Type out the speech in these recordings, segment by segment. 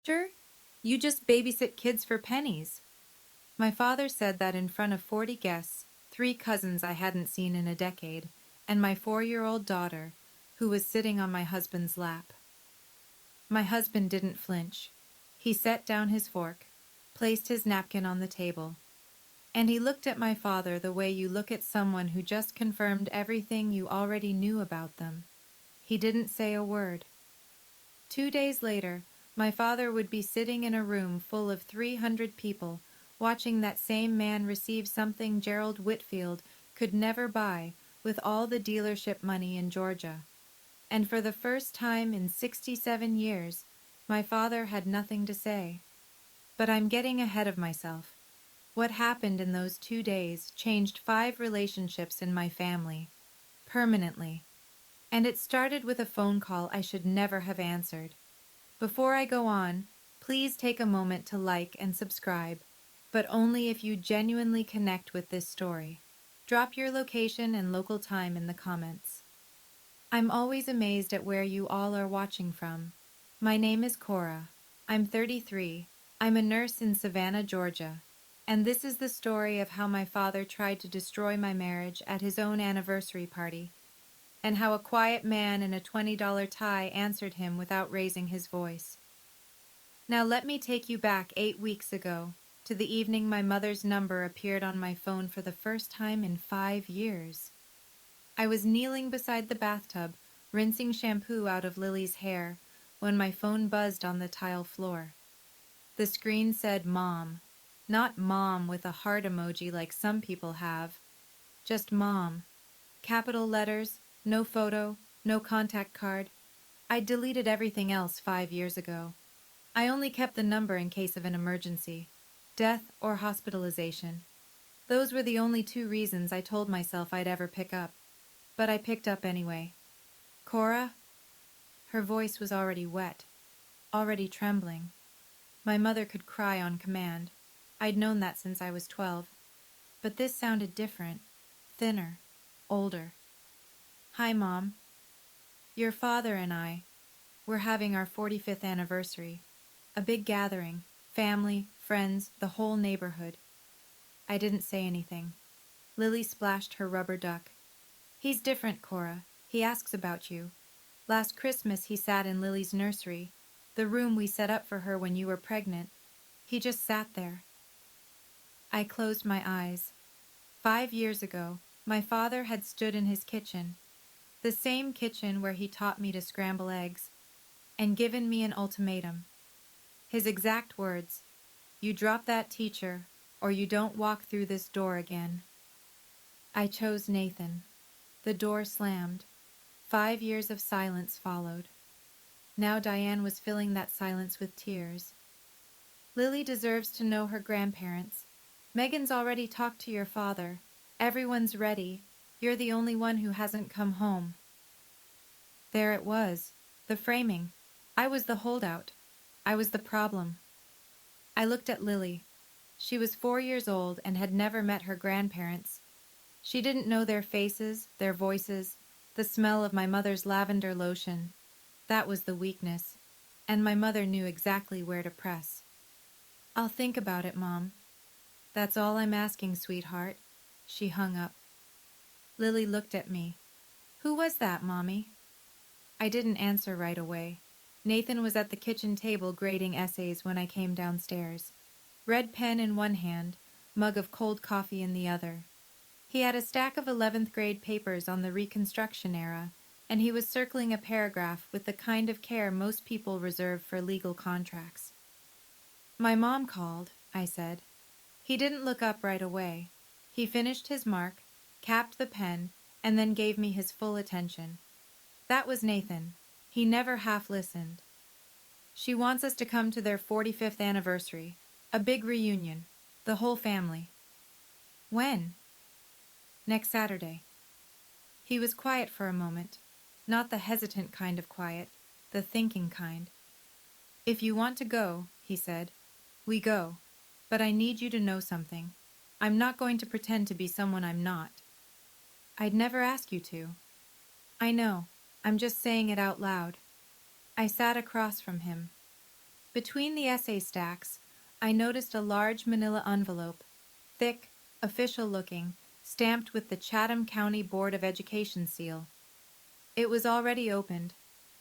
Sure, you just babysit kids for pennies. My father said that in front of 40 guests, three cousins I hadn't seen in a decade, and my 4-year-old daughter, who was sitting on my husband's lap. My husband didn't flinch. He set down his fork, placed his napkin on the table, and he looked at my father the way you look at someone who just confirmed everything you already knew about them. He didn't say a word. 2 days later, my father would be sitting in a room full of 300 people, watching that same man receive something Gerald Whitfield could never buy with all the dealership money in Georgia. And for the first time in 67 years, my father had nothing to say. But I'm getting ahead of myself. What happened in those 2 days changed 5 relationships in my family, permanently. And it started with a phone call I should never have answered. Before I go on, please take a moment to like and subscribe, but only if you genuinely connect with this story. Drop your location and local time in the comments. I'm always amazed at where you all are watching from. My name is Cora. I'm 33. I'm a nurse in Savannah, Georgia. And this is the story of how my father tried to destroy my marriage at his own anniversary party, and how a quiet man in a $20 tie answered him without raising his voice. Now let me take you back 8 weeks ago, to the evening my mother's number appeared on my phone for the first time in 5 years. I was kneeling beside the bathtub, rinsing shampoo out of Lily's hair, when my phone buzzed on the tile floor. The screen said Mom. Not Mom with a heart emoji like some people have. Just Mom. Capital letters, no photo, no contact card. I deleted everything else 5 years ago. I only kept the number in case of an emergency, death or hospitalization. Those were the only 2 reasons I told myself I'd ever pick up. But I picked up anyway. Cora? Her voice was already wet, already trembling. My mother could cry on command. I'd known that since I was 12. But this sounded different, thinner, older. Hi, Mom. Your father and I, we're having our 45th anniversary. A big gathering, family, friends, the whole neighborhood. I didn't say anything. Lily splashed her rubber duck. He's different, Cora. He asks about you. Last Christmas he sat in Lily's nursery, the room we set up for her when you were pregnant. He just sat there. I closed my eyes. 5 years ago, my father had stood in his kitchen, the same kitchen where he taught me to scramble eggs, and given me an ultimatum. His exact words, "You drop that teacher, or you don't walk through this door again." I chose Nathan. The door slammed. 5 years of silence followed. Now Diane was filling that silence with tears. Lily deserves to know her grandparents. Megan's already talked to your father. Everyone's ready. You're the only one who hasn't come home. There it was, the framing. I was the holdout. I was the problem. I looked at Lily. She was 4 years old and had never met her grandparents. She didn't know their faces, their voices, the smell of my mother's lavender lotion. That was the weakness, and my mother knew exactly where to press. "I'll think about it, Mom." "That's all I'm asking, sweetheart." She hung up. Lily looked at me. "Who was that, Mommy?" I didn't answer right away. Nathan was at the kitchen table grading essays when I came downstairs. Red pen in one hand, mug of cold coffee in the other. He had a stack of 11th grade papers on the Reconstruction era, and he was circling a paragraph with the kind of care most people reserve for legal contracts. "My mom called," I said. He didn't look up right away. He finished his mark, capped the pen, and then gave me his full attention. That was Nathan. He never half listened. "She wants us to come to their 45th anniversary. A big reunion. The whole family." "When?" "Next Saturday." He was quiet for a moment. Not the hesitant kind of quiet, the thinking kind. "If you want to go," he said, "we go. But I need you to know something. I'm not going to pretend to be someone I'm not." "I'd never ask you to." "I know. I'm just saying it out loud." I sat across from him. Between the essay stacks, I noticed a large manila envelope, thick, official-looking, stamped with the Chatham County Board of Education seal. It was already opened,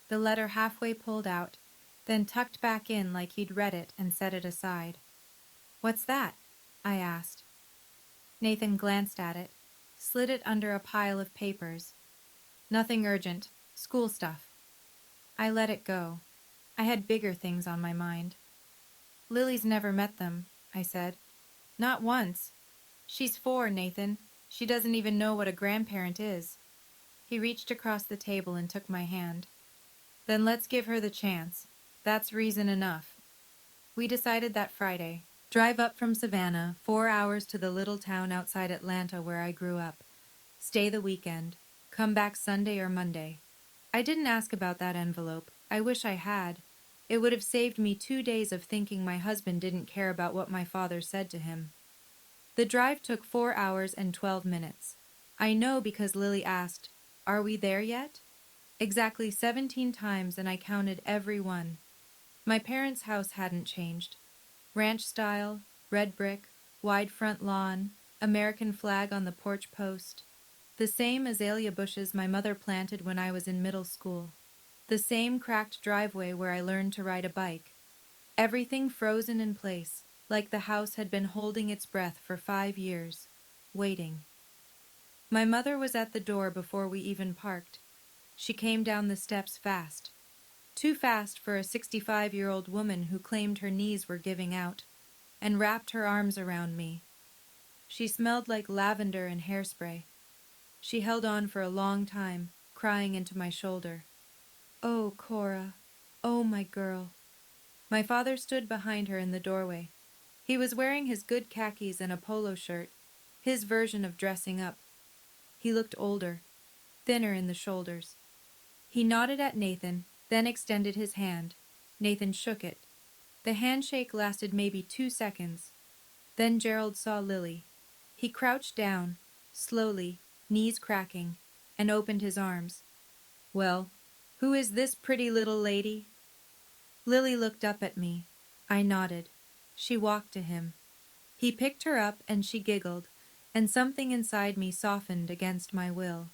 the letter halfway pulled out, then tucked back in like he'd read it and set it aside. "What's that?" I asked. Nathan glanced at it, slid it under a pile of papers. "Nothing urgent. School stuff." I let it go. I had bigger things on my mind. "Lily's never met them," I said. "Not once. She's 4, Nathan. She doesn't even know what a grandparent is." He reached across the table and took my hand. "Then let's give her the chance. That's reason enough." We decided that Friday. Drive up from Savannah, 4 hours to the little town outside Atlanta where I grew up. Stay the weekend. Come back Sunday or Monday. I didn't ask about that envelope. I wish I had. It would have saved me 2 days of thinking my husband didn't care about what my father said to him. The drive took 4 hours and 12 minutes. I know because Lily asked, "Are we there yet?" Exactly 17 times, and I counted every one. My parents' house hadn't changed. Ranch style, red brick, wide front lawn, American flag on the porch post. The same azalea bushes my mother planted when I was in middle school. The same cracked driveway where I learned to ride a bike. Everything frozen in place, like the house had been holding its breath for 5 years, waiting. My mother was at the door before we even parked. She came down the steps fast. Too fast for a 65-year-old woman who claimed her knees were giving out, and wrapped her arms around me. She smelled like lavender and hairspray. She held on for a long time, crying into my shoulder. "Oh, Cora. Oh, my girl." My father stood behind her in the doorway. He was wearing his good khakis and a polo shirt, his version of dressing up. He looked older, thinner in the shoulders. He nodded at Nathan, then extended his hand. Nathan shook it. The handshake lasted maybe 2 seconds. Then Gerald saw Lily. He crouched down, slowly, knees cracking, and opened his arms. "Well, who is this pretty little lady?" Lily looked up at me. I nodded. She walked to him. He picked her up and she giggled, and something inside me softened against my will.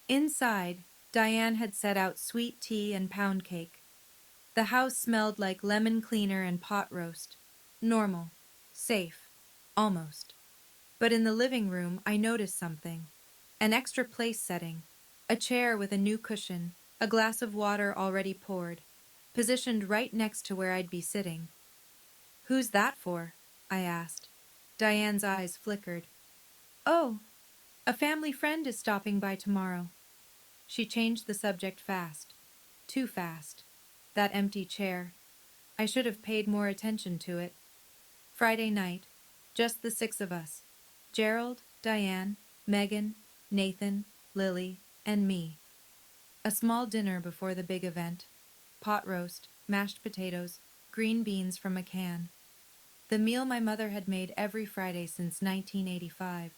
Inside, Diane had set out sweet tea and pound cake. The house smelled like lemon cleaner and pot roast. Normal. Safe. Almost. But in the living room, I noticed something. An extra place setting. A chair with a new cushion, a glass of water already poured, positioned right next to where I'd be sitting. "Who's that for?" I asked. Diane's eyes flickered. "Oh, a family friend is stopping by tomorrow." She changed the subject fast. Too fast. That empty chair. I should have paid more attention to it. Friday night. Just the 6 of us. Gerald, Diane, Megan, Nathan, Lily, and me. A small dinner before the big event. Pot roast, mashed potatoes, green beans from a can. The meal my mother had made every Friday since 1985.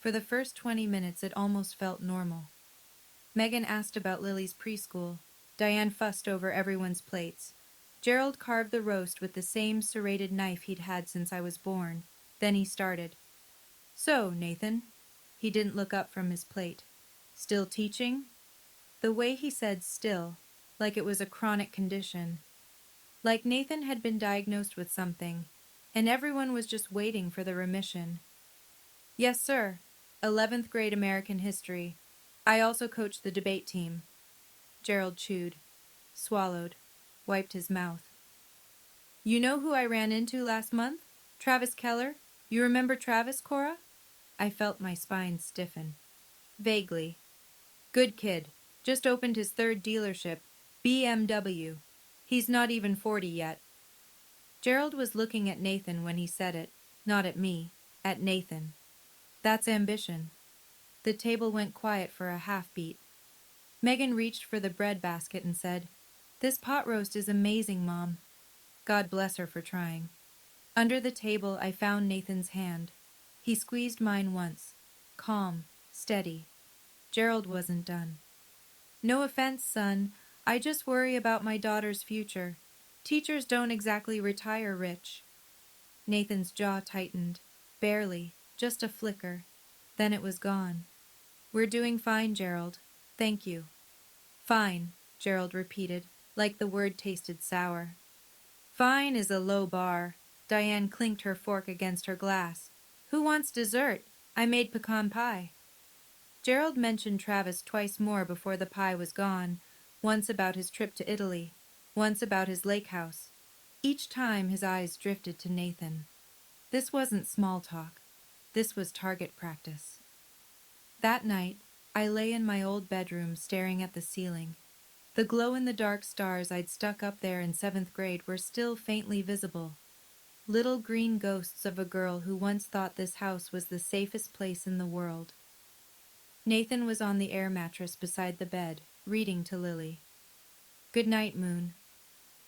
For the first 20 minutes it almost felt normal. Megan asked about Lily's preschool. Diane fussed over everyone's plates. Gerald carved the roast with the same serrated knife he'd had since I was born. Then he started. "So, Nathan." He didn't look up from his plate. "Still teaching?" The way he said still, like it was a chronic condition. Like Nathan had been diagnosed with something, and everyone was just waiting for the remission. "Yes, sir. 11th grade American history. I also coach the debate team." Gerald chewed, swallowed, wiped his mouth. "You know who I ran into last month? Travis Keller. You remember Travis, Cora?" I felt my spine stiffen. "Vaguely." "Good kid. Just opened his 3rd dealership. BMW. He's not even 40 yet." Gerald was looking at Nathan when he said it, not at me, at Nathan. That's ambition. The table went quiet for a half-beat. Megan reached for the bread basket and said, "This pot roast is amazing, Mom." God bless her for trying. Under the table, I found Nathan's hand. He squeezed mine once. Calm, steady. Gerald wasn't done. "No offense, son. I just worry about my daughter's future." Teachers don't exactly retire rich. Nathan's jaw tightened. Barely, just a flicker. Then it was gone. We're doing fine, Gerald. Thank you. Fine, Gerald repeated, like the word tasted sour. Fine is a low bar. Diane clinked her fork against her glass. Who wants dessert? I made pecan pie. Gerald mentioned Travis twice more before the pie was gone, once about his trip to Italy, once about his lake house. Each time his eyes drifted to Nathan. This wasn't small talk. This was target practice. That night, I lay in my old bedroom staring at the ceiling. The glow-in-the-dark stars I'd stuck up there in 7th grade were still faintly visible. Little green ghosts of a girl who once thought this house was the safest place in the world. Nathan was on the air mattress beside the bed, reading to Lily. "Good night, Moon."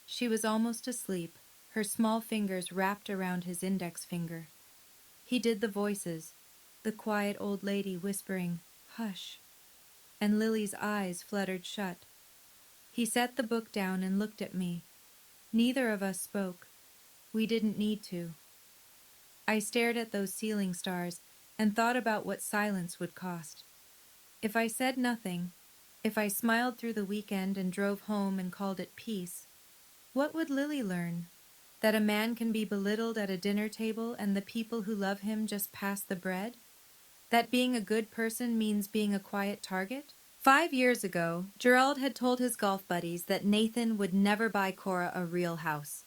She was almost asleep, her small fingers wrapped around his index finger. He did the voices, the quiet old lady whispering, "Hush," and Lily's eyes fluttered shut. He set the book down and looked at me. Neither of us spoke. We didn't need to. I stared at those ceiling stars and thought about what silence would cost. If I said nothing, if I smiled through the weekend and drove home and called it peace, what would Lily learn? That a man can be belittled at a dinner table and the people who love him just pass the bread? That being a good person means being a quiet target? 5 years ago, Gerald had told his golf buddies that Nathan would never buy Cora a real house.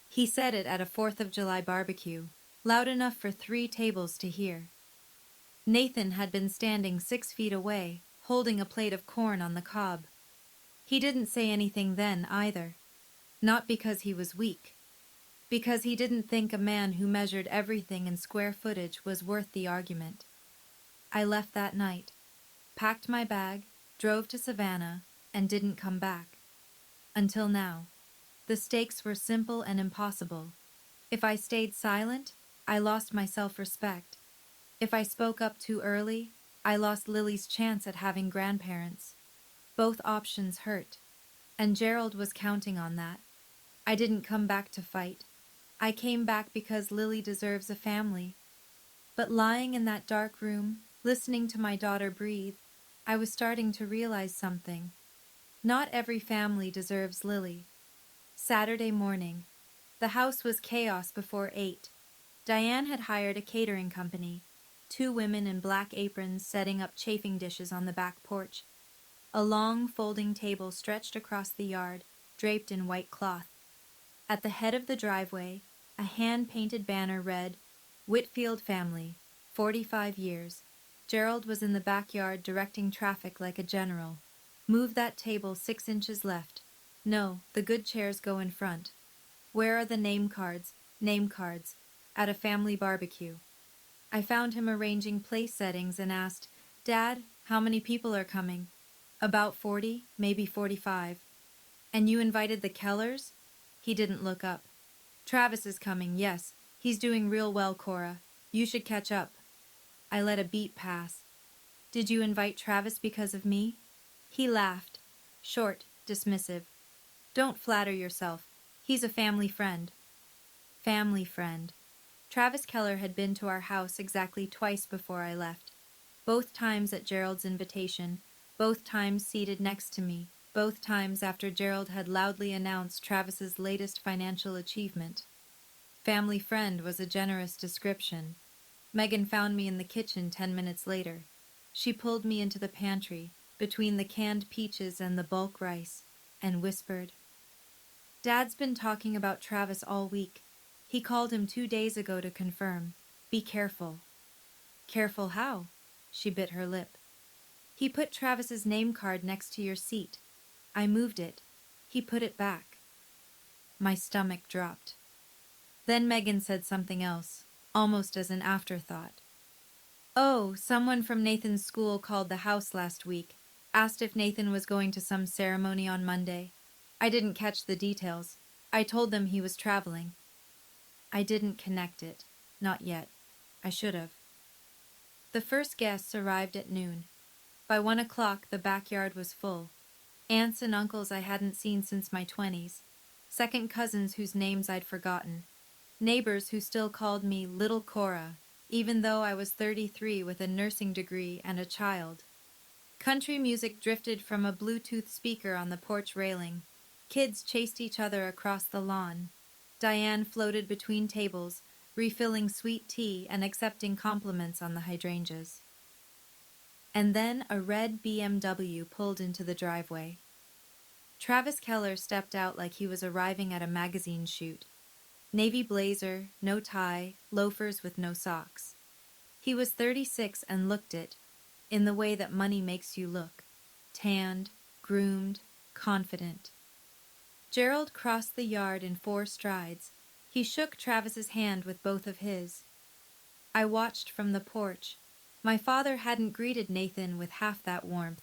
He said it at a 4th of July barbecue, loud enough for 3 tables to hear. Nathan had been standing 6 feet away, holding a plate of corn on the cob. He didn't say anything then either. Not because he was weak. Because he didn't think a man who measured everything in square footage was worth the argument. I left that night, packed my bag, drove to Savannah, and didn't come back. Until now. The stakes were simple and impossible. If I stayed silent, I lost my self-respect. If I spoke up too early, I lost Lily's chance at having grandparents. Both options hurt, and Gerald was counting on that. I didn't come back to fight. I came back because Lily deserves a family. But lying in that dark room, listening to my daughter breathe, I was starting to realize something. Not every family deserves Lily. Saturday morning. The house was chaos before 8. Diane had hired a catering company. 2 women in black aprons setting up chafing dishes on the back porch. A long folding table stretched across the yard, draped in white cloth. At the head of the driveway, a hand-painted banner read, "Whitfield family, 45 years. Gerald was in the backyard directing traffic like a general. Move that table 6 inches left. No, the good chairs go in front. Where are the name cards? Name cards. At a family barbecue." I found him arranging place settings and asked, "Dad, how many people are coming?" "About 40, maybe 45. "And you invited the Kellers?" He didn't look up. "Travis is coming, yes. He's doing real well, Cora. You should catch up." I let a beat pass. "Did you invite Travis because of me?" He laughed. Short, dismissive. "Don't flatter yourself. He's a family friend." Family friend. Travis Keller had been to our house exactly twice before I left. Both times at Gerald's invitation, both times seated next to me, both times after Gerald had loudly announced Travis's latest financial achievement. Family friend was a generous description. Megan found me in the kitchen 10 minutes later. She pulled me into the pantry, between the canned peaches and the bulk rice, and whispered, "Dad's been talking about Travis all week. He called him 2 days ago to confirm. Be careful." "Careful how?" She bit her lip. "He put Travis's name card next to your seat. I moved it. He put it back." My stomach dropped. Then Megan said something else, almost as an afterthought. "Oh, someone from Nathan's school called the house last week, asked if Nathan was going to some ceremony on Monday. I didn't catch the details. I told them he was traveling." I didn't connect it. Not yet. I should have. The first guests arrived at noon. By 1 o'clock, the backyard was full. Aunts and uncles I hadn't seen since my 20s. second cousins whose names I'd forgotten, neighbors who still called me Little Cora, even though I was 33 with a nursing degree and a child. Country music drifted from a Bluetooth speaker on the porch railing. Kids chased each other across the lawn. Diane floated between tables, refilling sweet tea and accepting compliments on the hydrangeas. And then a red BMW pulled into the driveway. Travis Keller stepped out like he was arriving at a magazine shoot. Navy blazer, no tie, loafers with no socks. He was 36 and looked it, in the way that money makes you look. Tanned, groomed, confident. Gerald crossed the yard in 4 strides. He shook Travis's hand with both of his. I watched from the porch. My father hadn't greeted Nathan with half that warmth.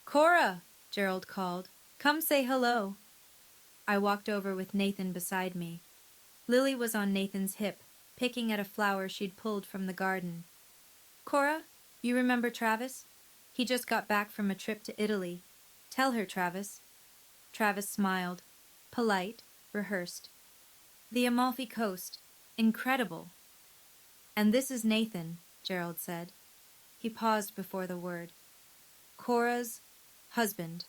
"Cora," Gerald called. "Come say hello." I walked over with Nathan beside me. Lily was on Nathan's hip, picking at a flower she'd pulled from the garden. "Cora, you remember Travis? He just got back from a trip to Italy. Tell her, Travis." Travis smiled. Polite, rehearsed. "The Amalfi Coast. Incredible." "And this is Nathan," Gerald said. He paused before the word. "Cora's husband."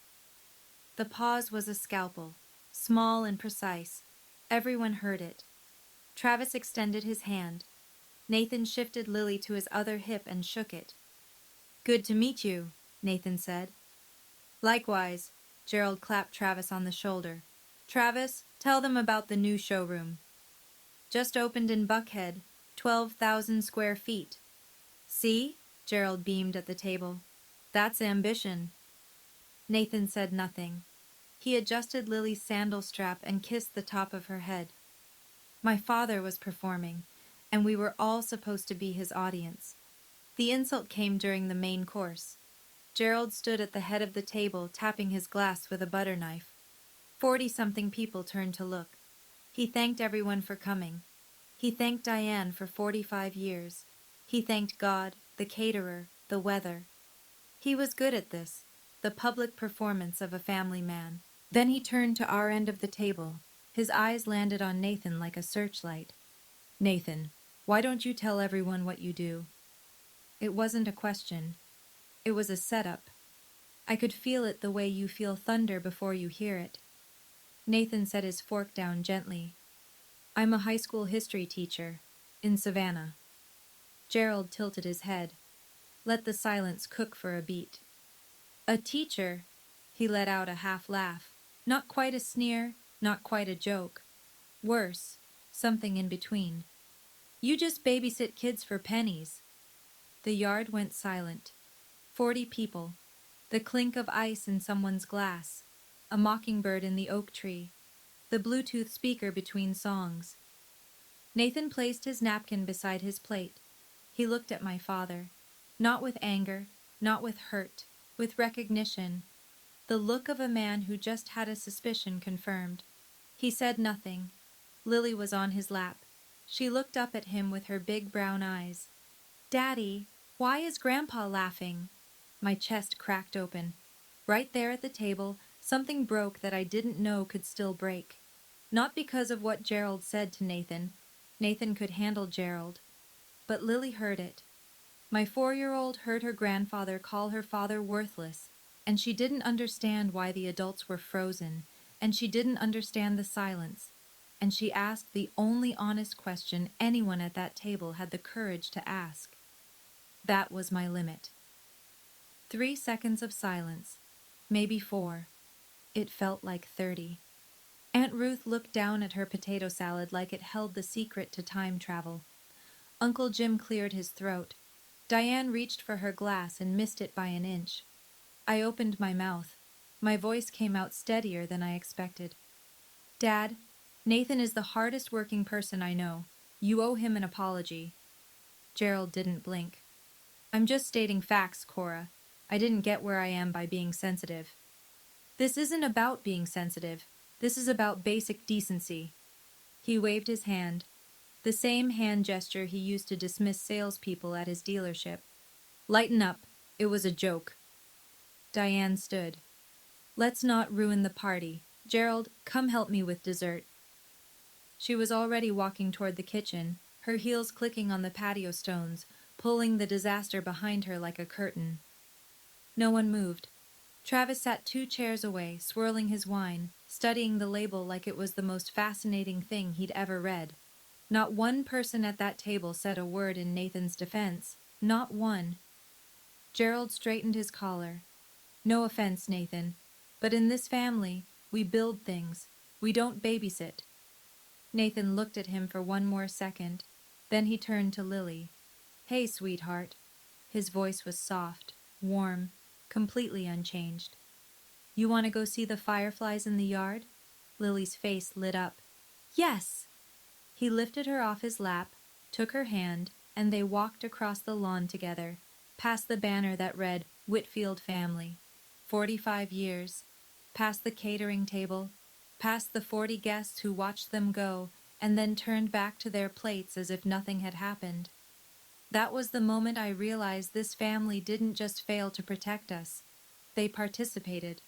The pause was a scalpel, small and precise. Everyone heard it. Travis extended his hand. Nathan shifted Lily to his other hip and shook it. "Good to meet you," Nathan said. "Likewise," Gerald clapped Travis on the shoulder. "Travis, tell them about the new showroom." "Just opened in Buckhead, 12,000 square feet. See?" Gerald beamed at the table. "That's ambition." Nathan said nothing. He adjusted Lily's sandal strap and kissed the top of her head. My father was performing, and we were all supposed to be his audience. The insult came during the main course. Gerald stood at the head of the table, tapping his glass with a butter knife. 40-something people turned to look. He thanked everyone for coming. He thanked Diane for 45 years. He thanked God, the caterer, the weather. He was good at this, the public performance of a family man. Then he turned to our end of the table. His eyes landed on Nathan like a searchlight. "Nathan, why don't you tell everyone what you do?" It wasn't a question. It was a setup. I could feel it the way you feel thunder before you hear it. Nathan set his fork down gently. "I'm a high school history teacher, in Savannah." Gerald tilted his head. Let the silence cook for a beat. "A teacher?" He let out a half laugh. Not quite a sneer, not quite a joke. Worse, something in between. "You just babysit kids for pennies." The yard went silent. 40 people. The clink of ice in someone's glass. A mockingbird in the oak tree. The Bluetooth speaker between songs. Nathan placed his napkin beside his plate. He looked at my father. Not with anger, not with hurt, with recognition. The look of a man who just had a suspicion confirmed. He said nothing. Lily was on his lap. She looked up at him with her big brown eyes. "Daddy, why is Grandpa laughing?" My chest cracked open. Right there at the table, something broke that I didn't know could still break. Not because of what Gerald said to Nathan. Nathan could handle Gerald. But Lily heard it. My 4-year-old heard her grandfather call her father worthless, and she didn't understand why the adults were frozen, and she didn't understand the silence, and she asked the only honest question anyone at that table had the courage to ask. That was my limit. 3 seconds of silence, maybe 4. It felt like 30. Aunt Ruth looked down at her potato salad like it held the secret to time travel. Uncle Jim cleared his throat. Diane reached for her glass and missed it by an inch. I opened my mouth. My voice came out steadier than I expected. "Dad, Nathan is the hardest working person I know. You owe him an apology." Gerald didn't blink. "I'm just stating facts, Cora. I didn't get where I am by being sensitive." "This isn't about being sensitive. This is about basic decency." He waved his hand, the same hand gesture he used to dismiss salespeople at his dealership. "Lighten up. It was a joke." Diane stood. "Let's not ruin the party. Gerald, come help me with dessert. She was already walking toward the kitchen, her heels clicking on the patio stones, pulling the disaster behind her like a curtain. No one moved. Travis sat 2 chairs away, swirling his wine, studying the label like it was the most fascinating thing he'd ever read. Not one person at that table said a word in Nathan's defense. Not one. Gerald straightened his collar. No offense, Nathan, but in this family, we build things. We don't babysit. Nathan looked at him for one more second. Then he turned to Lily. Hey, sweetheart. His voice was soft, warm, completely unchanged. You want to go see the fireflies in the yard? Lily's face lit up. Yes! He lifted her off his lap, took her hand, and they walked across the lawn together, past the banner that read Whitfield Family, 45 years, past the catering table, past the 40 guests who watched them go and then turned back to their plates as if nothing had happened. That was the moment I realized this family didn't just fail to protect us. They participated.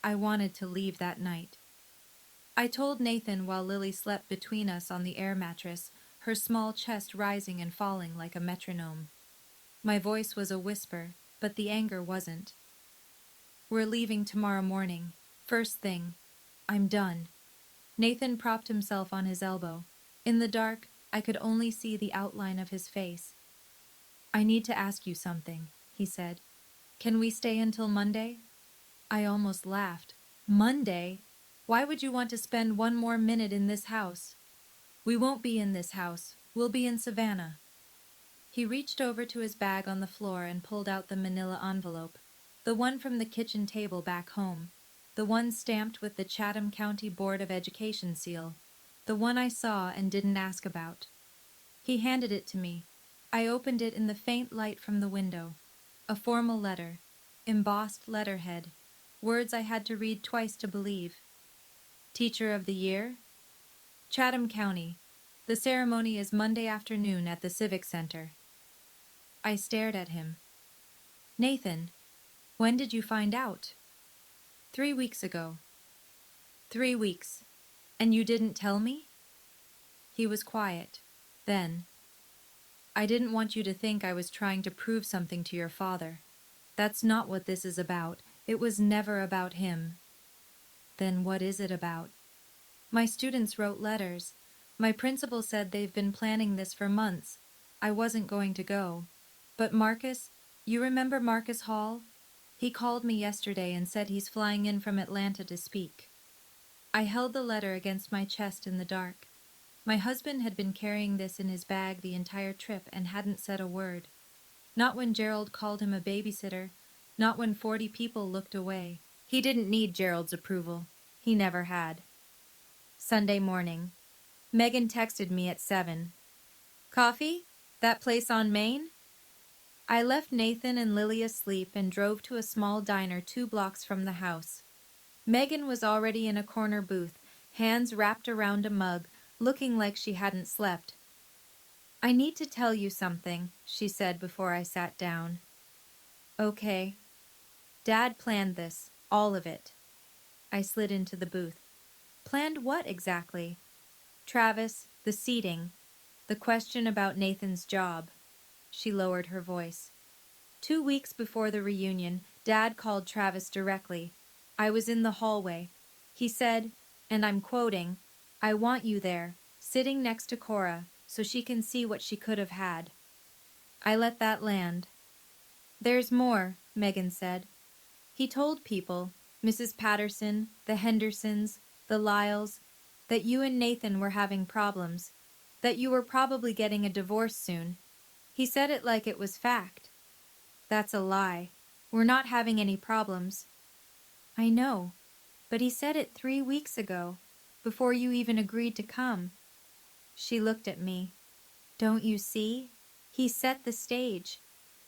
I wanted to leave that night. I told Nathan while Lily slept between us on the air mattress, her small chest rising and falling like a metronome. My voice was a whisper, but the anger wasn't. We're leaving tomorrow morning. First thing. I'm done. Nathan propped himself on his elbow. In the dark, I could only see the outline of his face. I need to ask you something, he said. Can we stay until Monday? I almost laughed. Monday? Why would you want to spend one more minute in this house? We won't be in this house. We'll be in Savannah. He reached over to his bag on the floor and pulled out the manila envelope, the one from the kitchen table back home, the one stamped with the Chatham County Board of Education seal, the one I saw and didn't ask about. He handed it to me. I opened it in the faint light from the window. A formal letter, embossed letterhead, words I had to read twice to believe. Teacher of the Year? Chatham County. The ceremony is Monday afternoon at the Civic Center. I stared at him. Nathan, when did you find out? 3 weeks ago. 3 weeks. And you didn't tell me? He was quiet. Then, I didn't want you to think I was trying to prove something to your father. That's not what this is about. It was never about him. Then what is it about? My students wrote letters. My principal said they've been planning this for months. I wasn't going to go. But Marcus, you remember Marcus Hall? He called me yesterday and said he's flying in from Atlanta to speak. I held the letter against my chest in the dark. My husband had been carrying this in his bag the entire trip and hadn't said a word. Not when Gerald called him a babysitter, not when 40 people looked away. He didn't need Gerald's approval. He never had. Sunday morning. Megan texted me at 7. Coffee? That place on Main? I left Nathan and Lily asleep and drove to a small diner 2 blocks from the house. Megan was already in a corner booth, hands wrapped around a mug, looking like she hadn't slept. I need to tell you something, she said before I sat down. Okay. Dad planned this, all of it. I slid into the booth. Planned what exactly? Travis, the seating, the question about Nathan's job. She lowered her voice. 2 weeks before the reunion, Dad called Travis directly. I was in the hallway. He said, and I'm quoting, I want you there, sitting next to Cora, so she can see what she could have had. I let that land. There's more, Megan said. He told people, Mrs. Patterson, the Hendersons, the Lyles, that you and Nathan were having problems, that you were probably getting a divorce soon. He said it like it was fact. That's a lie. We're not having any problems. I know, but he said it 3 weeks ago, before you even agreed to come. She looked at me. Don't you see? He set the stage.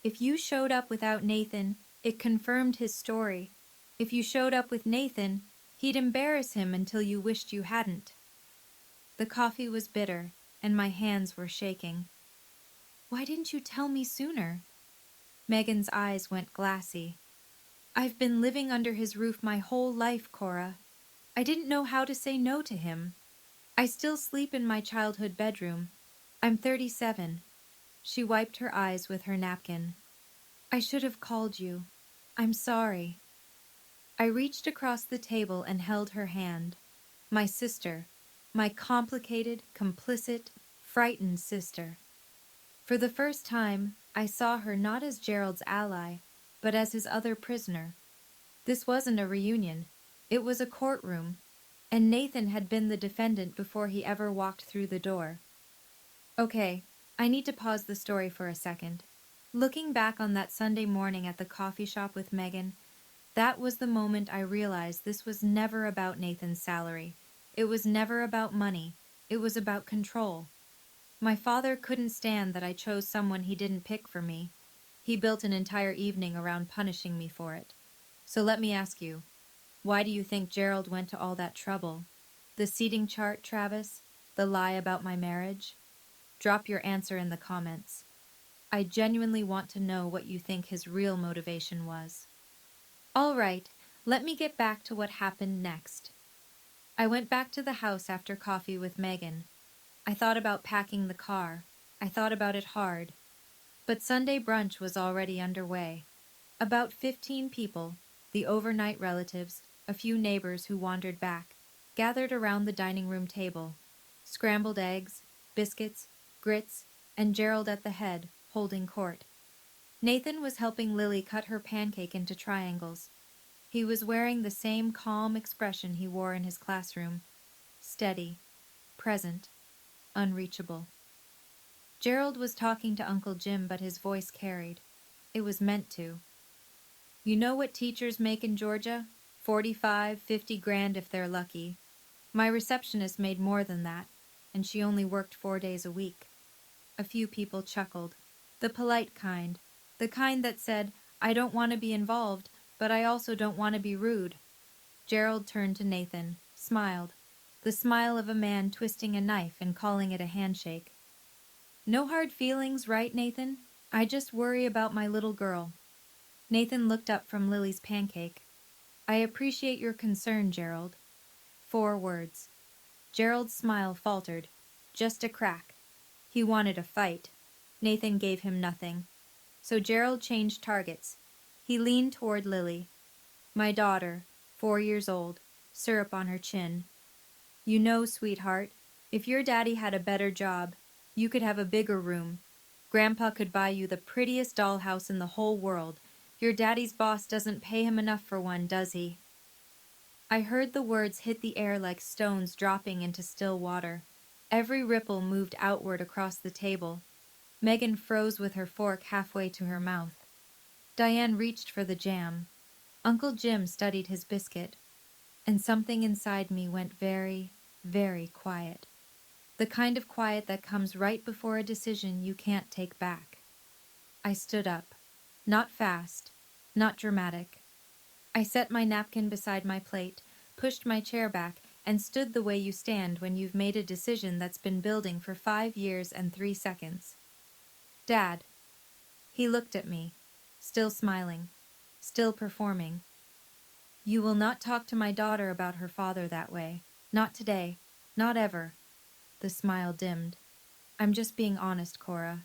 If you showed up without Nathan, it confirmed his story. If you showed up with Nathan, he'd embarrass him until you wished you hadn't. The coffee was bitter, and my hands were shaking. Why didn't you tell me sooner? Megan's eyes went glassy. I've been living under his roof my whole life, Cora. I didn't know how to say no to him. I still sleep in my childhood bedroom. I'm 37. She wiped her eyes with her napkin. I should have called you. I'm sorry. I reached across the table and held her hand. My sister. My complicated, complicit, frightened sister. For the first time, I saw her not as Gerald's ally, but as his other prisoner. This wasn't a reunion. It was a courtroom, and Nathan had been the defendant before he ever walked through the door. Okay, I need to pause the story for a second. Looking back on that Sunday morning at the coffee shop with Megan, that was the moment I realized this was never about Nathan's salary. It was never about money. It was about control. My father couldn't stand that I chose someone he didn't pick for me. He built an entire evening around punishing me for it. So let me ask you, why do you think Gerald went to all that trouble? The seating chart, Travis? The lie about my marriage? Drop your answer in the comments. I genuinely want to know what you think his real motivation was. All right, let me get back to what happened next. I went back to the house after coffee with Megan. I thought about packing the car. I thought about it hard. But Sunday brunch was already underway. About 15 people, the overnight relatives, a few neighbors who wandered back, gathered around the dining room table. Scrambled eggs, biscuits, grits, and Gerald at the head, holding court. Nathan was helping Lily cut her pancake into triangles. He was wearing the same calm expression he wore in his classroom. Steady, present, unreachable. Gerald was talking to Uncle Jim, but his voice carried. It was meant to. You know what teachers make in Georgia? 45, 50 grand if they're lucky. My receptionist made more than that, and she only worked 4 days a week. A few people chuckled. The polite kind. The kind that said, I don't want to be involved, but I also don't want to be rude. Gerald turned to Nathan, smiled. The smile of a man twisting a knife and calling it a handshake. No hard feelings, right, Nathan? I just worry about my little girl. Nathan looked up from Lily's pancake. I appreciate your concern, Gerald. 4 words. Gerald's smile faltered. Just a crack. He wanted a fight. Nathan gave him nothing. So Gerald changed targets. He leaned toward Lily. My daughter, 4 years old, syrup on her chin. You know, sweetheart, if your daddy had a better job, you could have a bigger room. Grandpa could buy you the prettiest dollhouse in the whole world. Your daddy's boss doesn't pay him enough for one, does he? I heard the words hit the air like stones dropping into still water. Every ripple moved outward across the table. Megan froze with her fork halfway to her mouth. Diane reached for the jam. Uncle Jim studied his biscuit. And something inside me went very, very quiet. The kind of quiet that comes right before a decision you can't take back. I stood up. Not fast, not dramatic. I set my napkin beside my plate, pushed my chair back, and stood the way you stand when you've made a decision that's been building for 5 years and 3 seconds. Dad. He looked at me, still smiling, still performing. You will not talk to my daughter about her father that way. Not today. Not ever. The smile dimmed. I'm just being honest, Cora.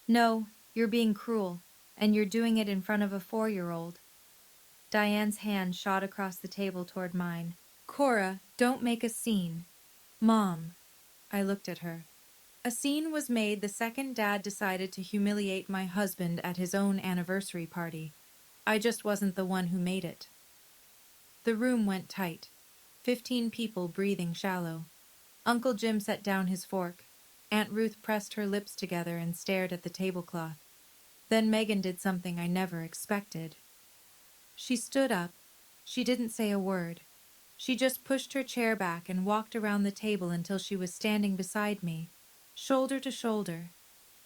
No, you're being cruel, and you're doing it in front of a 4-year-old. Diane's hand shot across the table toward mine. Cora, don't make a scene. Mom. I looked at her. A scene was made the second Dad decided to humiliate my husband at his own anniversary party. I just wasn't the one who made it. The room went tight. 15 people breathing shallow. Uncle Jim set down his fork. Aunt Ruth pressed her lips together and stared at the tablecloth. Then Megan did something I never expected. She stood up. She didn't say a word. She just pushed her chair back and walked around the table until she was standing beside me, shoulder to shoulder.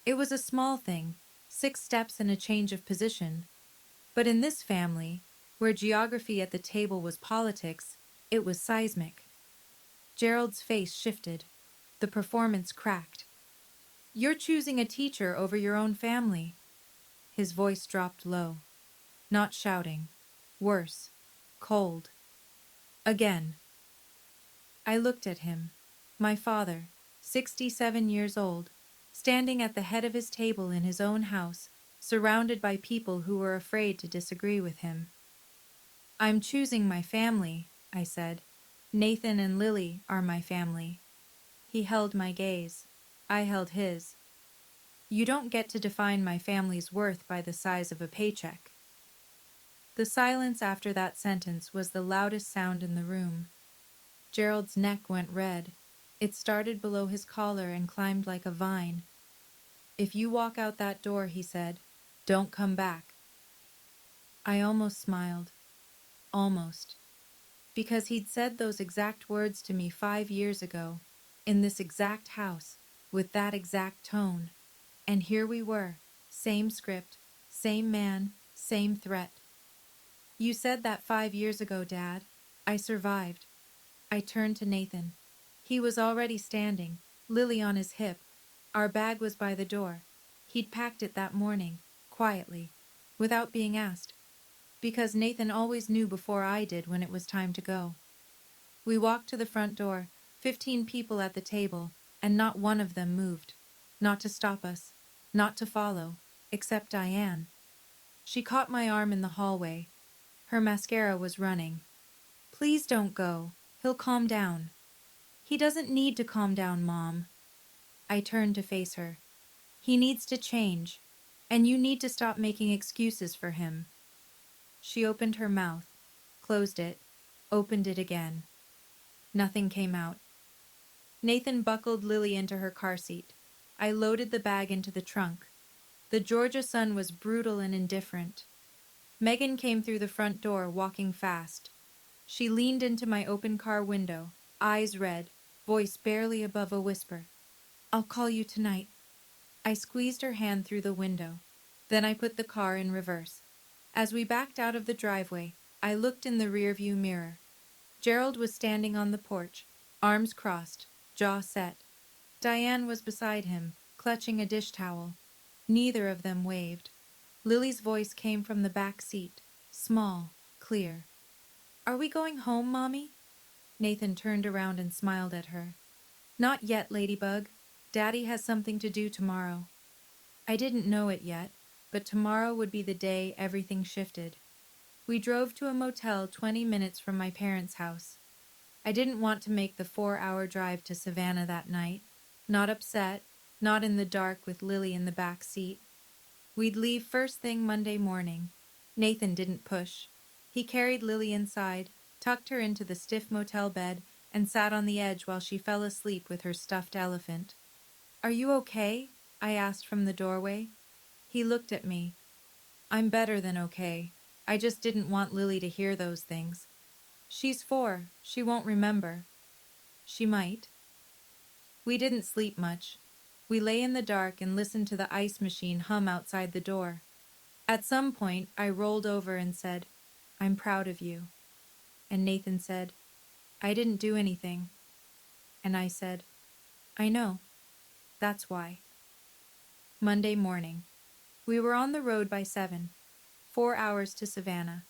It was a small thing, 6 steps and a change of position. But in this family, where geography at the table was politics, it was seismic. Gerald's face shifted. The performance cracked. You're choosing a teacher over your own family. His voice dropped low. Not shouting. Worse. Cold. Again. I looked at him. My father, 67 years old, standing at the head of his table in his own house, surrounded by people who were afraid to disagree with him. I'm choosing my family, I said. Nathan and Lily are my family. He held my gaze. I held his. You don't get to define my family's worth by the size of a paycheck. The silence after that sentence was the loudest sound in the room. Gerald's neck went red. It started below his collar and climbed like a vine. If you walk out that door, he said, don't come back. I almost smiled. Almost. Because he'd said those exact words to me 5 years ago, in this exact house, with that exact tone. And here we were, same script, same man, same threat. You said that 5 years ago, Dad. I survived. I turned to Nathan. He was already standing, Lily on his hip. Our bag was by the door. He'd packed it that morning, quietly, without being asked, because Nathan always knew before I did when it was time to go. We walked to the front door, 15 people at the table, and not one of them moved. Not to stop us, not to follow, except Diane. She caught my arm in the hallway. Her mascara was running. Please don't go. He'll calm down. He doesn't need to calm down, Mom. I turned to face her. He needs to change, and you need to stop making excuses for him. She opened her mouth, closed it, opened it again. Nothing came out. Nathan buckled Lily into her car seat. I loaded the bag into the trunk. The Georgia sun was brutal and indifferent. Megan came through the front door, walking fast. She leaned into my open car window, eyes red, voice barely above a whisper. I'll call you tonight. I squeezed her hand through the window. Then I put the car in reverse. As we backed out of the driveway, I looked in the rearview mirror. Gerald was standing on the porch, arms crossed, jaw set. Diane was beside him, clutching a dish towel. Neither of them waved. Lily's voice came from the back seat, small, clear. Are we going home, Mommy? Nathan turned around and smiled at her. Not yet, Ladybug. Daddy has something to do tomorrow. I didn't know it yet, but tomorrow would be the day everything shifted. We drove to a motel 20 minutes from my parents' house. I didn't want to make the 4-hour drive to Savannah that night. Not upset, not in the dark with Lily in the back seat. We'd leave first thing Monday morning. Nathan didn't push. He carried Lily inside, tucked her into the stiff motel bed, and sat on the edge while she fell asleep with her stuffed elephant. Are you okay? I asked from the doorway. He looked at me. I'm better than okay. I just didn't want Lily to hear those things. She's 4. She won't remember. She might. We didn't sleep much. We lay in the dark and listened to the ice machine hum outside the door. At some point, I rolled over and said, I'm proud of you. And Nathan said, I didn't do anything. And I said, I know. That's why. Monday morning. We were on the road by 7. 4 hours to Savannah.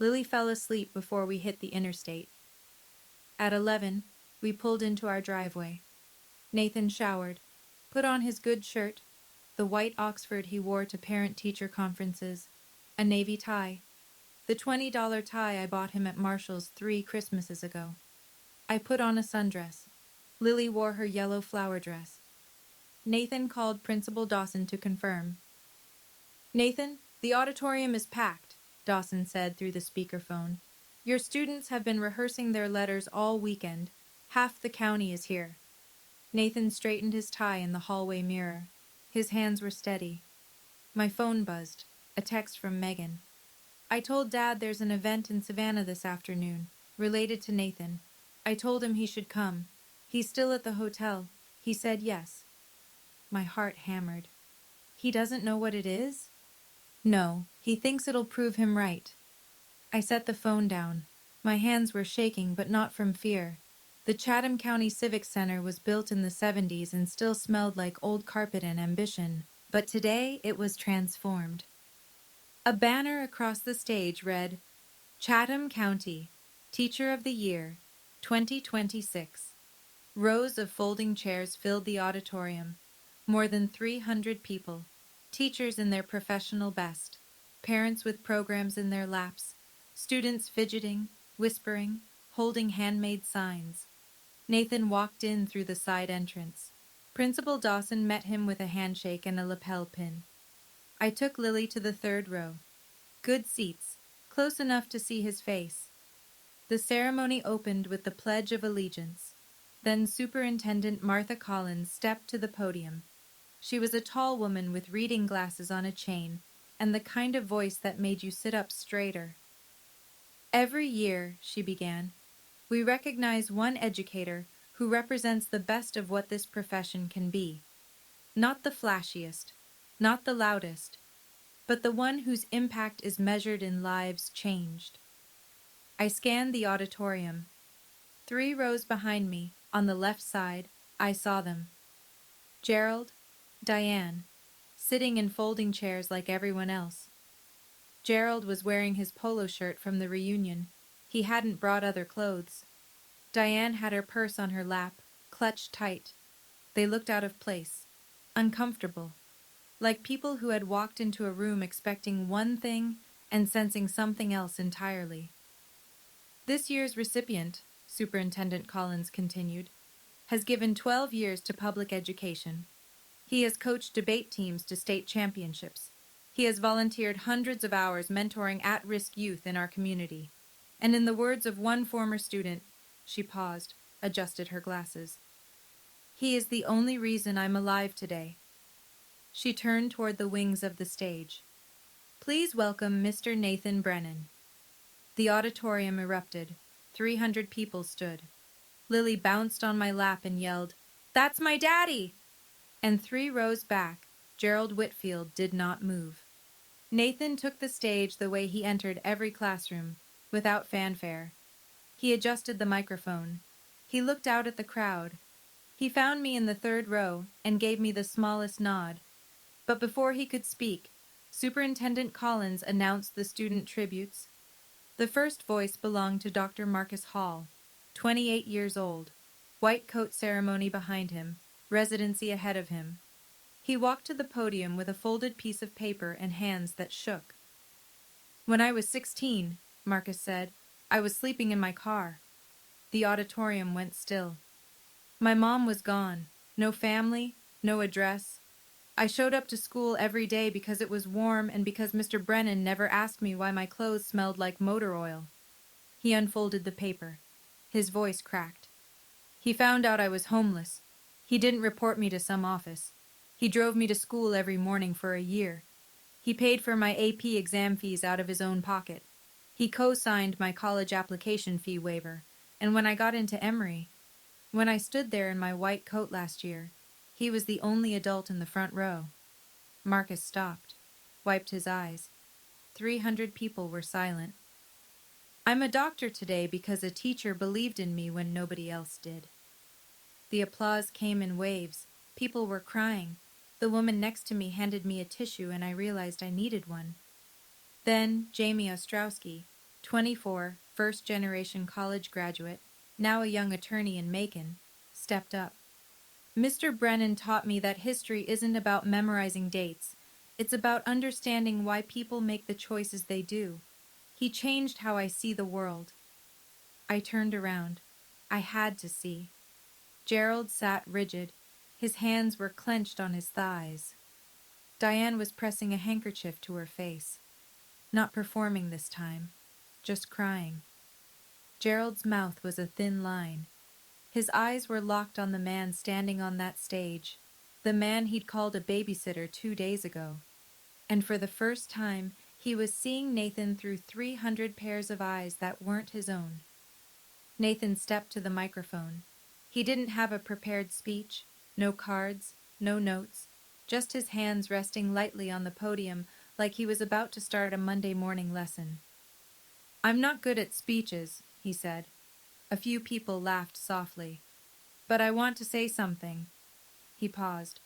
Lily fell asleep before we hit the interstate. At 11, we pulled into our driveway. Nathan showered, put on his good shirt, the white Oxford he wore to parent-teacher conferences, a navy tie, the $20 tie I bought him at Marshall's 3 Christmases ago. I put on a sundress. Lily wore her yellow flower dress. Nathan called Principal Dawson to confirm. Nathan, the auditorium is packed, Dawson said through the speakerphone. Your students have been rehearsing their letters all weekend. Half the county is here. Nathan straightened his tie in the hallway mirror. His hands were steady. My phone buzzed. A text from Megan. I told Dad there's an event in Savannah this afternoon, related to Nathan. I told him he should come. He's still at the hotel. He said yes. My heart hammered. He doesn't know what it is? No, he thinks it'll prove him right. I set the phone down. My hands were shaking, but not from fear. The Chatham County Civic Center was built in the 70s and still smelled like old carpet and ambition, but today it was transformed. A banner across the stage read, Chatham County, Teacher of the Year, 2026. Rows of folding chairs filled the auditorium. More than 300 people, teachers in their professional best, parents with programs in their laps, students fidgeting, whispering, holding handmade signs. Nathan walked in through the side entrance. Principal Dawson met him with a handshake and a lapel pin. I took Lily to the third row. Good seats, close enough to see his face. The ceremony opened with the Pledge of Allegiance. Then Superintendent Martha Collins stepped to the podium. She was a tall woman with reading glasses on a chain, and the kind of voice that made you sit up straighter. Every year, she began, we recognize one educator who represents the best of what this profession can be. Not the flashiest, not the loudest, but the one whose impact is measured in lives changed. I scanned the auditorium. 3 rows behind me, on the left side, I saw them. Gerald, Diane, sitting in folding chairs like everyone else. Gerald was wearing his polo shirt from the reunion. He hadn't brought other clothes. Diane had her purse on her lap, clutched tight. They looked out of place, uncomfortable, like people who had walked into a room expecting one thing and sensing something else entirely. This year's recipient, Superintendent Collins continued, has given 12 years to public education. He has coached debate teams to state championships. He has volunteered hundreds of hours mentoring at-risk youth in our community. And in the words of one former student, she paused, adjusted her glasses. He is the only reason I'm alive today. She turned toward the wings of the stage. Please welcome Mr. Nathan Brennan. The auditorium erupted. 300 people stood. Lily bounced on my lap and yelled, "That's my daddy!" And 3 rows back, Gerald Whitfield did not move. Nathan took the stage the way he entered every classroom, without fanfare. He adjusted the microphone. He looked out at the crowd. He found me in the 3rd row and gave me the smallest nod. But before he could speak, Superintendent Collins announced the student tributes. The first voice belonged to Dr. Marcus Hall, 28 years old, white coat ceremony behind him, residency ahead of him. He walked to the podium with a folded piece of paper and hands that shook. When I was 16, Marcus said, I was sleeping in my car. The auditorium went still. My mom was gone. No family, no address. I showed up to school every day because it was warm and because Mr. Brennan never asked me why my clothes smelled like motor oil. He unfolded the paper. His voice cracked. He found out I was homeless. He didn't report me to some office. He drove me to school every morning for a year. He paid for my AP exam fees out of his own pocket. He co-signed my college application fee waiver, and when I got into Emory, when I stood there in my white coat last year, he was the only adult in the front row. Marcus stopped, wiped his eyes. 300 people were silent. I'm a doctor today because a teacher believed in me when nobody else did. The applause came in waves. People were crying. The woman next to me handed me a tissue and I realized I needed one. Then Jamie Ostrowski, 24, first-generation college graduate, now a young attorney in Macon, stepped up. Mr. Brennan taught me that history isn't about memorizing dates. It's about understanding why people make the choices they do. He changed how I see the world. I turned around. I had to see. Gerald sat rigid. His hands were clenched on his thighs. Diane was pressing a handkerchief to her face. Not performing this time, just crying. Gerald's mouth was a thin line. His eyes were locked on the man standing on that stage, the man he'd called a babysitter 2 days ago. And for the first time, he was seeing Nathan through 300 pairs of eyes that weren't his own. Nathan stepped to the microphone. He didn't have a prepared speech, no cards, no notes, just his hands resting lightly on the podium like he was about to start a Monday morning lesson. I'm not good at speeches, he said. A few people laughed softly. But I want to say something. He paused.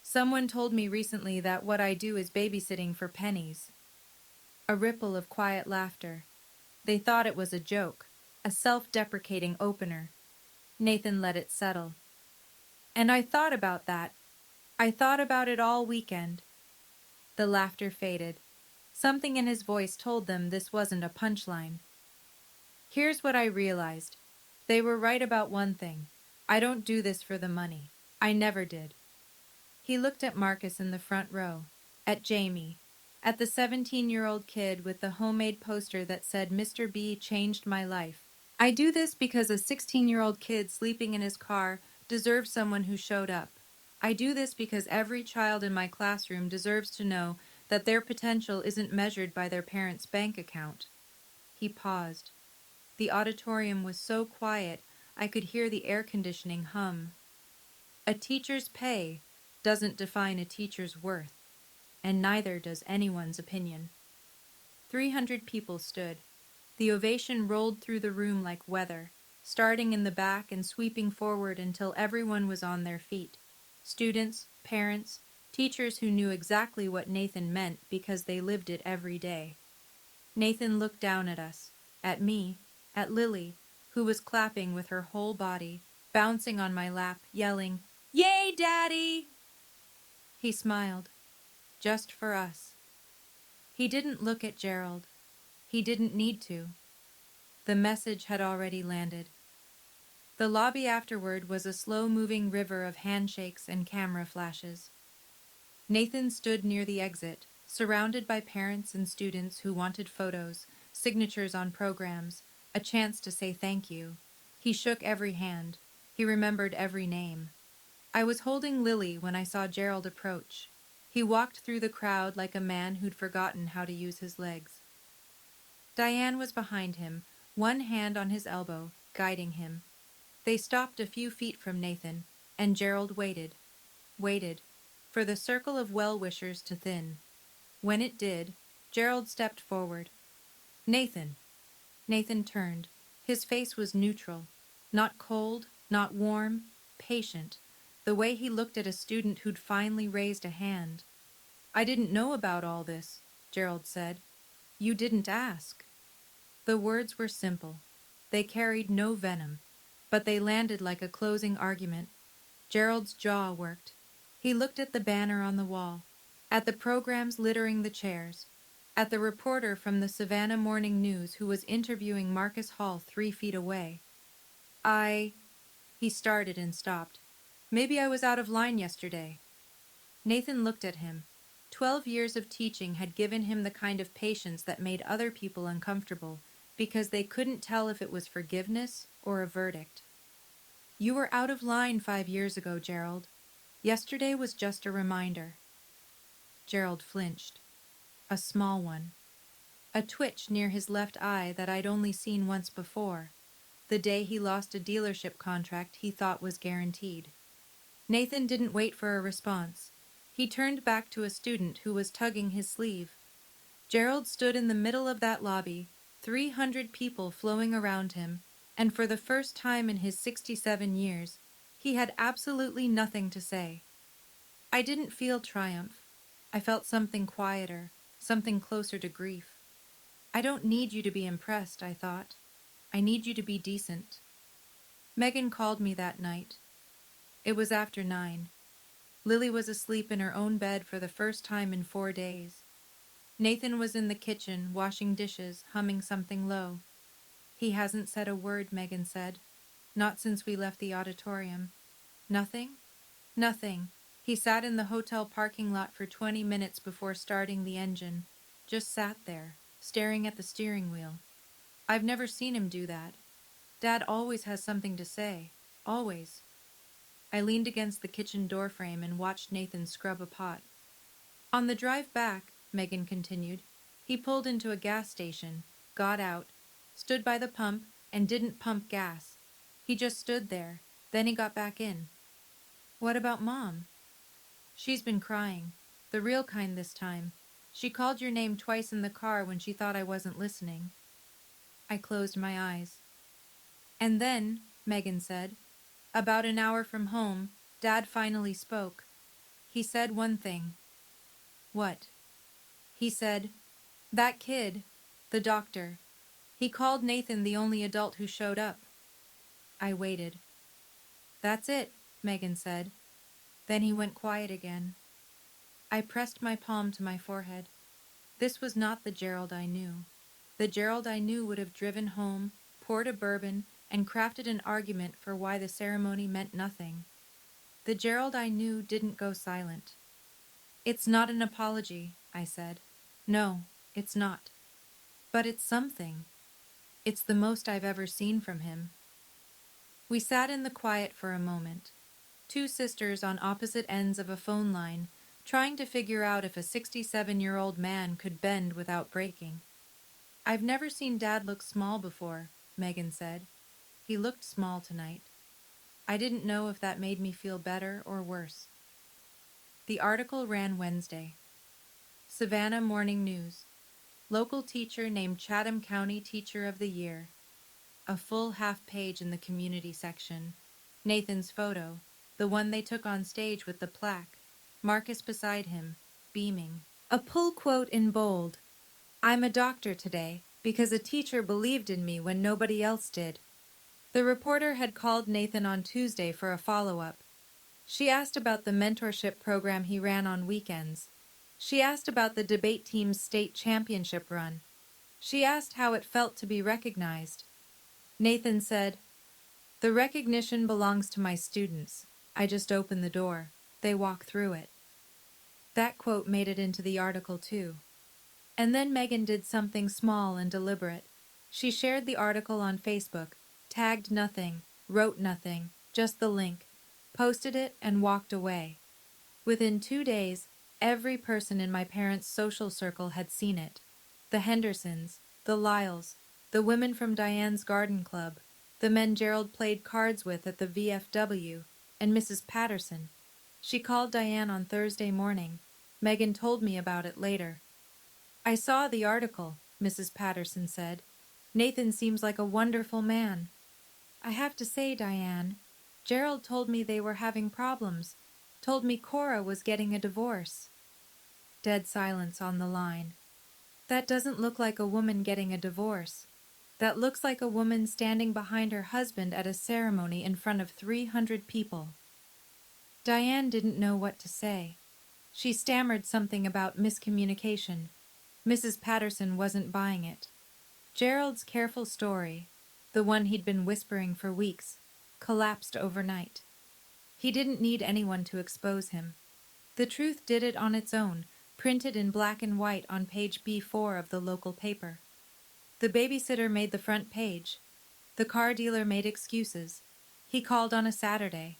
Someone told me recently that what I do is babysitting for pennies. A ripple of quiet laughter. They thought it was a joke, a self-deprecating opener. Nathan let it settle. And I thought about that. I thought about it all weekend. The laughter faded. Something in his voice told them this wasn't a punchline. Here's what I realized. They were right about one thing. I don't do this for the money. I never did. He looked at Marcus in the front row, at Jamie, at the 17-year-old kid with the homemade poster that said Mr. B changed my life. I do this because a 16-year-old kid sleeping in his car deserves someone who showed up. I do this because every child in my classroom deserves to know that their potential isn't measured by their parents' bank account. He paused. The auditorium was so quiet I could hear the air conditioning hum. A teacher's pay doesn't define a teacher's worth, and neither does anyone's opinion. 300 people stood. The ovation rolled through the room like weather, starting in the back and sweeping forward until everyone was on their feet. Students, parents, teachers who knew exactly what Nathan meant because they lived it every day. Nathan looked down at us, at me, at Lily, who was clapping with her whole body, bouncing on my lap, yelling, "Yay, Daddy!" He smiled, just for us. He didn't look at Gerald. He didn't need to. The message had already landed. The lobby afterward was a slow-moving river of handshakes and camera flashes. Nathan stood near the exit, surrounded by parents and students who wanted photos, signatures on programs, a chance to say thank you. He shook every hand. He remembered every name. I was holding Lily when I saw Gerald approach. He walked through the crowd like a man who'd forgotten how to use his legs. Diane was behind him, one hand on his elbow, guiding him. They stopped a few feet from Nathan, and Gerald waited, for the circle of well-wishers to thin. When it did, Gerald stepped forward. "Nathan." Nathan turned. His face was neutral. Not cold, not warm, patient. The way he looked at a student who'd finally raised a hand. "I didn't know about all this," Gerald said. "You didn't ask." The words were simple. They carried no venom, but they landed like a closing argument. Gerald's jaw worked. He looked at the banner on the wall, at the programs littering the chairs, at the reporter from the Savannah Morning News who was interviewing Marcus Hall 3 feet away. He started and stopped. "Maybe I was out of line yesterday." Nathan looked at him. 12 years of teaching had given him the kind of patience that made other people uncomfortable, because they couldn't tell if it was forgiveness or a verdict. "You were out of line 5 years ago, Gerald. Yesterday was just a reminder." Gerald flinched. A small one. A twitch near his left eye that I'd only seen once before, the day he lost a dealership contract he thought was guaranteed. Nathan didn't wait for a response. He turned back to a student who was tugging his sleeve. Gerald stood in the middle of that lobby, 300 people flowing around him, and for the first time in his 67 years, he had absolutely nothing to say. I didn't feel triumph. I felt something quieter, something closer to grief. "I don't need you to be impressed," I thought. "I need you to be decent." Megan called me that night. It was after 9. Lily was asleep in her own bed for the first time in 4 days. Nathan was in the kitchen, washing dishes, humming something low. "He hasn't said a word," Megan said. "Not since we left the auditorium." "Nothing?" "Nothing. He sat in the hotel parking lot for 20 minutes before starting the engine. Just sat there, staring at the steering wheel. I've never seen him do that. Dad always has something to say. Always." I leaned against the kitchen doorframe and watched Nathan scrub a pot. "On the drive back," Megan continued, "he pulled into a gas station, got out, stood by the pump, and didn't pump gas. He just stood there. Then he got back in." "What about Mom?" "She's been crying. The real kind this time. She called your name twice in the car when she thought I wasn't listening." I closed my eyes. "And then," Megan said, "about an hour from home, Dad finally spoke. He said one thing." "What?" "He said, 'That kid, the doctor, He called Nathan the only adult who showed up. I waited. That's it, Megan said. Then he went quiet again. I pressed my palm to my forehead. This was not the Gerald I knew. The Gerald I knew would have driven home, poured a bourbon, and crafted an argument for why the ceremony meant nothing. The Gerald I knew didn't go silent. It's not an apology, I said. No, it's not. But it's something. It's the most I've ever seen from him. We sat in the quiet for a moment, two sisters on opposite ends of a phone line, trying to figure out if a 67-year-old man could bend without breaking. I've never seen Dad look small before, Megan said. He looked small tonight. I didn't know if that made me feel better or worse. The article ran Wednesday. Savannah Morning News. Local teacher named Chatham County Teacher of the Year. A full half page in the community section. Nathan's photo, the one they took on stage with the plaque. Marcus beside him, beaming. A pull quote in bold. I'm a doctor today because a teacher believed in me when nobody else did. The reporter had called Nathan on Tuesday for a follow-up. She asked about the mentorship program he ran on weekends. She asked about the debate team's state championship run. She asked how it felt to be recognized. Nathan said, "The recognition belongs to my students. I just open the door. They walk through it." That quote made it into the article too. And then Megan did something small and deliberate. She shared the article on Facebook, tagged nothing, wrote nothing, just the link, posted it, and walked away. Within 2 days, every person in my parents' social circle had seen it. The Hendersons, the Lyles, the women from Diane's garden club, the men Gerald played cards with at the VFW, and Mrs. Patterson. She called Diane on Thursday morning. Megan told me about it later. I saw the article, Mrs. Patterson said. Nathan seems like a wonderful man. I have to say, Diane, Gerald told me they were having problems. Told me Cora was getting a divorce. Dead silence on the line. That doesn't look like a woman getting a divorce. That looks like a woman standing behind her husband at a ceremony in front of 300 people. Diane didn't know what to say. She stammered something about miscommunication. Mrs. Patterson wasn't buying it. Gerald's careful story, the one he'd been whispering for weeks, collapsed overnight. He didn't need anyone to expose him. The truth did it on its own, printed in black and white on page B4 of the local paper. The babysitter made the front page. The car dealer made excuses. He called on a Saturday.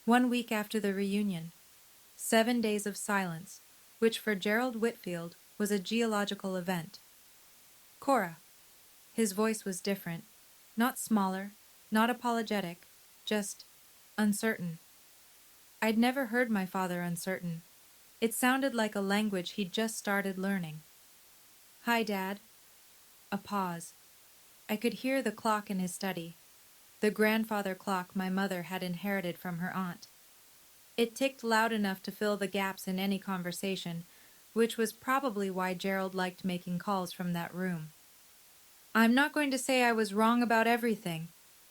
1 week after the reunion. 7 days of silence, which for Gerald Whitfield was a geological event. Cora. His voice was different. Not smaller, not apologetic, just uncertain. I'd never heard my father uncertain. It sounded like a language he'd just started learning. Hi, Dad. A pause. I could hear the clock in his study, the grandfather clock my mother had inherited from her aunt. It ticked loud enough to fill the gaps in any conversation, which was probably why Gerald liked making calls from that room. I'm not going to say I was wrong about everything.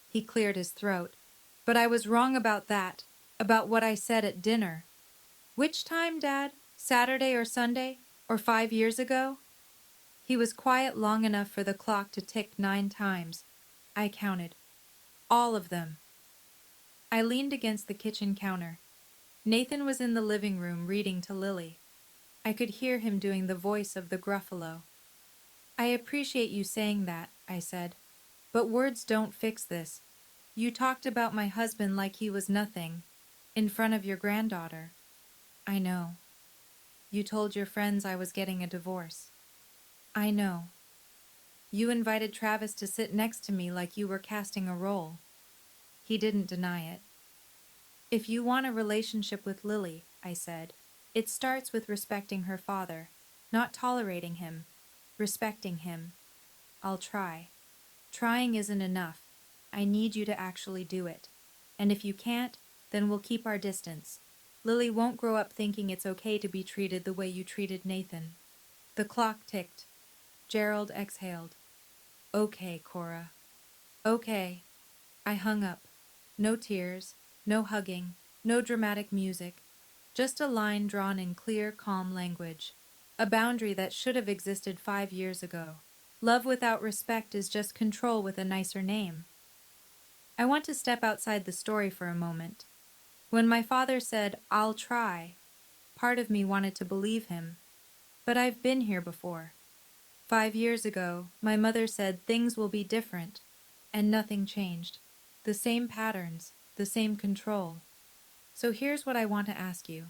He cleared his throat. But I was wrong about that, about what I said at dinner. Which time, Dad? Saturday or Sunday? Or 5 years ago? He was quiet long enough for the clock to tick 9 times. I counted. All of them. I leaned against the kitchen counter. Nathan was in the living room reading to Lily. I could hear him doing the voice of the Gruffalo. I appreciate you saying that, I said. But words don't fix this. You talked about my husband like he was nothing, in front of your granddaughter. I know. You told your friends I was getting a divorce. I know. You invited Travis to sit next to me like you were casting a role. He didn't deny it. If you want a relationship with Lily, I said, it starts with respecting her father, not tolerating him, respecting him. I'll try. Trying isn't enough. I need you to actually do it. And if you can't, then we'll keep our distance. Lily won't grow up thinking it's okay to be treated the way you treated Nathan. The clock ticked. Gerald exhaled. Okay, Cora. Okay. I hung up. No tears, no hugging, no dramatic music. Just a line drawn in clear, calm language. A boundary that should have existed 5 years ago. Love without respect is just control with a nicer name. I want to step outside the story for a moment. When my father said, "I'll try," part of me wanted to believe him. But I've been here before. 5 years ago, my mother said things will be different, and nothing changed. The same patterns, the same control. So here's what I want to ask you.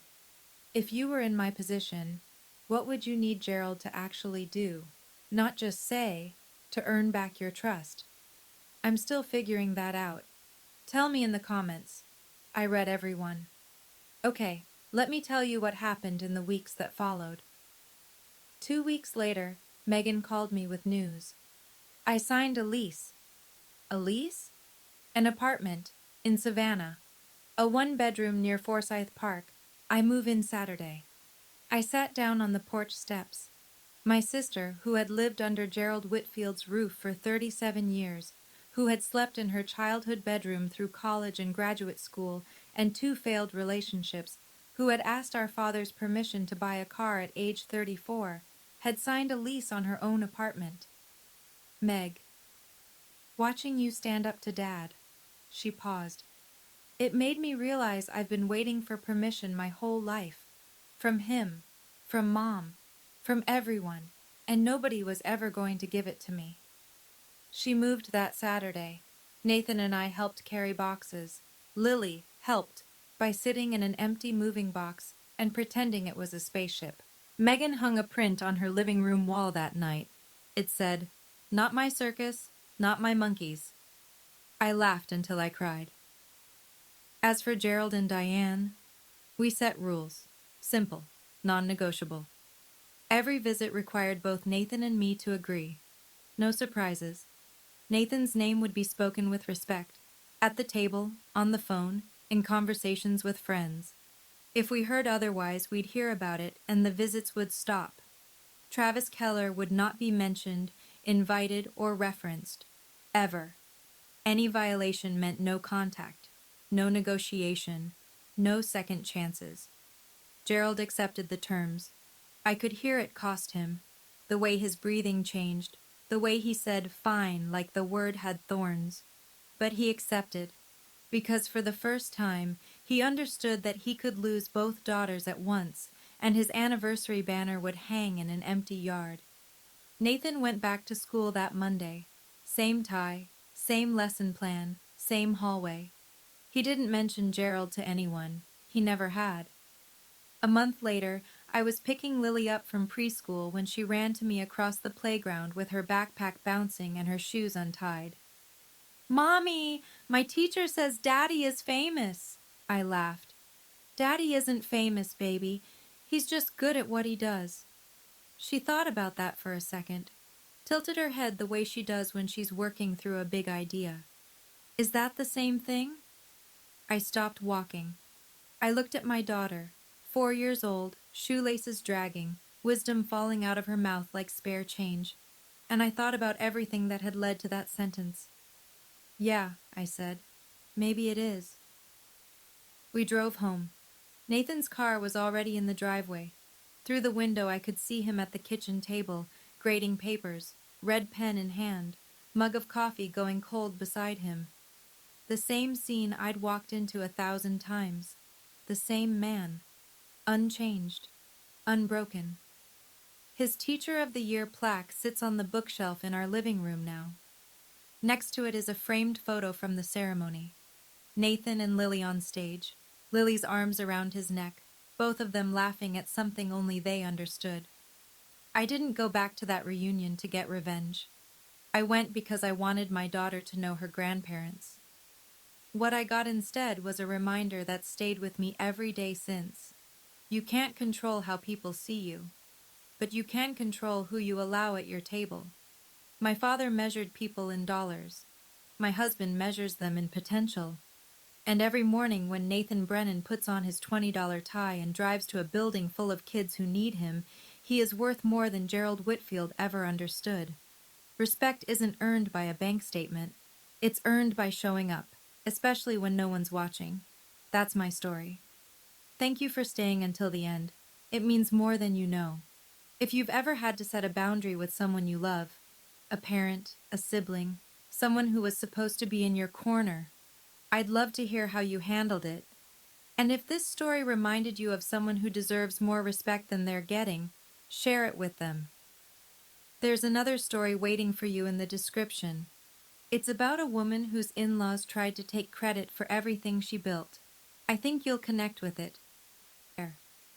If you were in my position, what would you need Gerald to actually do? Not just say, to earn back your trust. I'm still figuring that out. Tell me in the comments. I read everyone. Okay, let me tell you what happened in the weeks that followed. 2 weeks later, Megan called me with news. I signed a lease. A lease? An apartment in Savannah. A one-bedroom near Forsyth Park. I move in Saturday. I sat down on the porch steps. My sister, who had lived under Gerald Whitfield's roof for 37 years, who had slept in her childhood bedroom through college and graduate school and 2 failed relationships, who had asked our father's permission to buy a car at age 34, had signed a lease on her own apartment. Meg, watching you stand up to Dad. She paused. It made me realize I've been waiting for permission my whole life. From him, from Mom, from everyone, and nobody was ever going to give it to me. She moved that Saturday. Nathan and I helped carry boxes. Lily helped by sitting in an empty moving box and pretending it was a spaceship. Megan hung a print on her living room wall that night. It said, "Not my circus, not my monkeys." I laughed until I cried. As for Gerald and Diane, we set rules. Simple, non-negotiable. Every visit required both Nathan and me to agree. No surprises. Nathan's name would be spoken with respect. At the table, on the phone, in conversations with friends. If we heard otherwise, we'd hear about it and the visits would stop. Travis Keller would not be mentioned, invited, or referenced. Ever. Any violation meant no contact, no negotiation, no second chances. Gerald accepted the terms. I could hear it cost him. The way his breathing changed, the way he said fine like the word had thorns. But he accepted, because for the first time, he understood that he could lose both daughters at once, and his anniversary banner would hang in an empty yard. Nathan went back to school that Monday. Same tie, same lesson plan, same hallway. He didn't mention Gerald to anyone. He never had. A month later, I was picking Lily up from preschool when she ran to me across the playground with her backpack bouncing and her shoes untied. "Mommy, my teacher says Daddy is famous." I laughed. "Daddy isn't famous, baby. He's just good at what he does." She thought about that for a second, tilted her head the way she does when she's working through a big idea. "Is that the same thing?" I stopped walking. I looked at my daughter, 4 years old, shoelaces dragging, wisdom falling out of her mouth like spare change, and I thought about everything that had led to that sentence. "Yeah," I said. "Maybe it is." We drove home. Nathan's car was already in the driveway. Through the window I could see him at the kitchen table, grading papers, red pen in hand, mug of coffee going cold beside him. The same scene I'd walked into 1,000 times. The same man. Unchanged. Unbroken. His Teacher of the Year plaque sits on the bookshelf in our living room now. Next to it is a framed photo from the ceremony. Nathan and Lily on stage, Lily's arms around his neck, both of them laughing at something only they understood. I didn't go back to that reunion to get revenge. I went because I wanted my daughter to know her grandparents. What I got instead was a reminder that stayed with me every day since. You can't control how people see you, but you can control who you allow at your table. My father measured people in dollars. My husband measures them in potential. And every morning when Nathan Brennan puts on his $20 tie and drives to a building full of kids who need him, he is worth more than Gerald Whitfield ever understood. Respect isn't earned by a bank statement. It's earned by showing up, especially when no one's watching. That's my story. Thank you for staying until the end. It means more than you know. If you've ever had to set a boundary with someone you love, a parent, a sibling, someone who was supposed to be in your corner, I'd love to hear how you handled it. And if this story reminded you of someone who deserves more respect than they're getting, share it with them. There's another story waiting for you in the description. It's about a woman whose in-laws tried to take credit for everything she built. I think you'll connect with it.